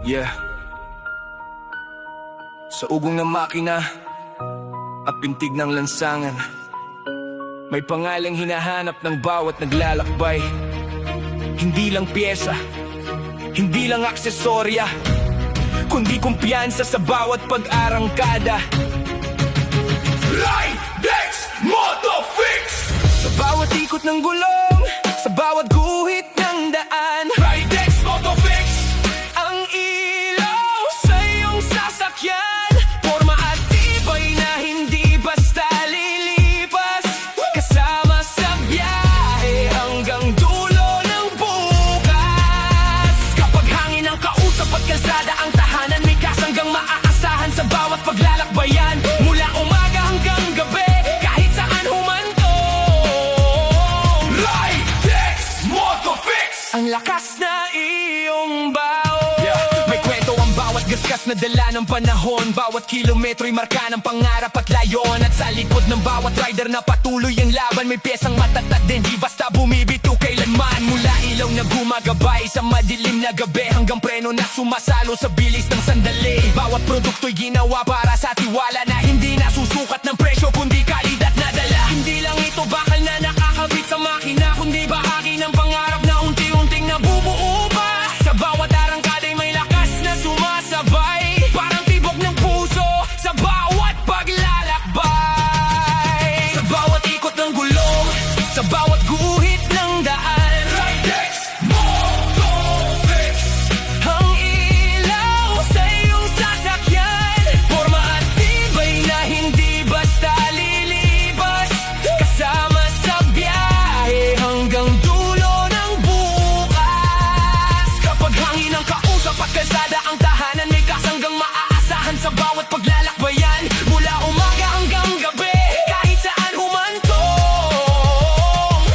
Yeah. Sa ugong ng makina at pintig ng lansangan, may pangalang hinahanap ng bawat naglalakbay. Hindi lang pyesa, hindi lang aksesorya, kundi kumpiyansa sa bawat pag-arangkada. Ridex Motofix! Sa bawat ikot ng gulong, sa bawat guhit ng daan, Ridex Motofix! Ang ilaw sa iyong sasakyan, porma at tibay na hindi basta lilipas. Kasama sa biyahe hanggang dulo ng bukas. Kapag hangin ang kausap at kalsada ang tahanan, may kasanggang maaasahan sa bawat paglalakbayan. Mula umaga hanggang gabi, kahit saan humantong, Ridex Motofix! Ang lakas na iyong baon. May kwento ang bawat gasgas na dala ng panahon. Bawat kilometro'y marka ng pangarap at layon. At sa likod ng bawat rider na patuloy ang laban, may piyesang matatag din, di basta bumibito kailanman. Mula ilaw na gumagabay sa madilim na gabi, hanggang preno na sumasalo sa bilis ng sandali. Bawat produkto'y ginawa para sa tiwala na hindi nasusukat ng presyo, kundi kalidad na dala. Hindi lang ito bakal na nakakabit sa makina, kundi bahagi ng pangarap na unti-unting nabubuo pa. Sa bawat arangkada'y may lakas na sumasabay, parang tibok ng puso sa bawat paglalakbay. Sa bawat ikot ng gulong, sa bawat guhit ng daan, Ridex Motofix! Ang ilaw sa iyong sasakyan, porma at tibay na hindi basta lilibas. Kasama sa biyahe hanggang dulo ng bukas. Kapag hangin ang kausap at kalsada ang tahanan, may kasanggang maaasahan sa bawat paglalakbayan. Mula umaga hanggang gabi, kahit saan humantong,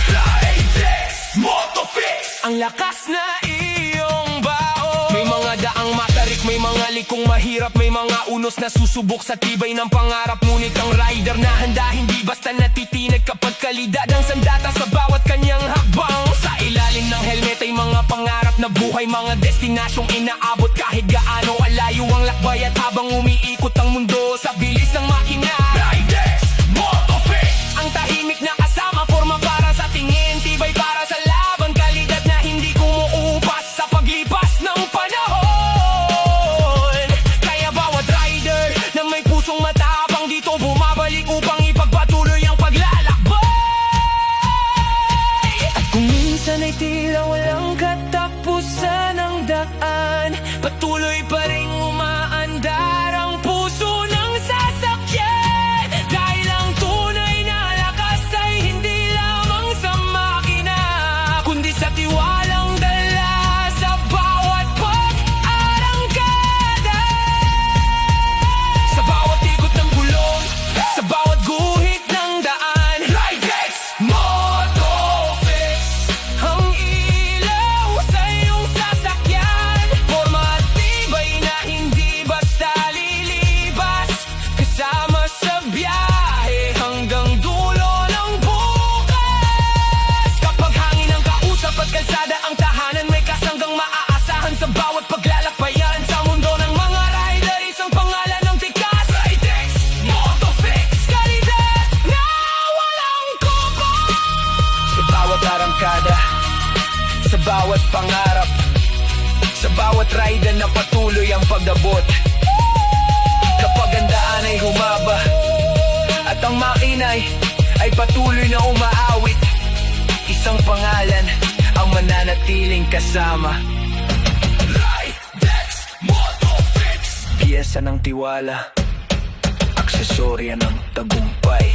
Ridex Motofix! Ang lakas na iyong baon. May mga daang matarik, may mga likong mahirap, may mga unos na susubok sa tibay ng pangarap. Ngunit ang rider na handa, hindi basta natitinag kapag kalidad ang sandata sa bawat kanyang hakbang. Sa ilalim ng helmet ay mga pangarap na buhay, mga destinasyong inaabot kahit gaano alayo ang lakbay. At habang umiikot ang mundo sa bilis ng makina, Ridex Motofix! Ang tahimik na kasama, porma para sa tingin, tibay para sa laban, kalidad na hindi kumuupas sa paglipas ng panahon. Kaya bawat rider na may pusong matapang dito bumabalik upang ipagpatuloy ang paglalakbay. At kung minsan ay tila walang katapusan ng daan, patuloy pa rin umaandar ang puso ng sasakyan. Dahil ang tunay na lakas ay hindi lamang sa makina, kundi sa tiwalang dala sa bawat pag-arangkada. Sa bawat ikot ng gulong, sa bawat guhit ng daan, Ridex Motofix! Ang ilaw sa iyong sasakyan, porma at tibay na hindi basta lilibas. Kasama sa biyahe hanggang dulo ng bukas. Kapag hangin ang kausap at kalsada ang tahanan, may kasanggang maaasahan sa bawat paglalakbayan. Sa mundo ng mga rider, isang pangalan ng tikas, Ridex Motofix! Kalidad na walang kupas! Sa bawat arangkada, sa bawat pangarap, sa bawat rider na patuloy ang pag-abot. Kapag ang daan ay humaba at ang makina'y ay patuloy na umaawit, isang pangalan ang mananatiling kasama, Ridex Motofix! Piyesa ng tiwala, aksesorya ng tagumpay.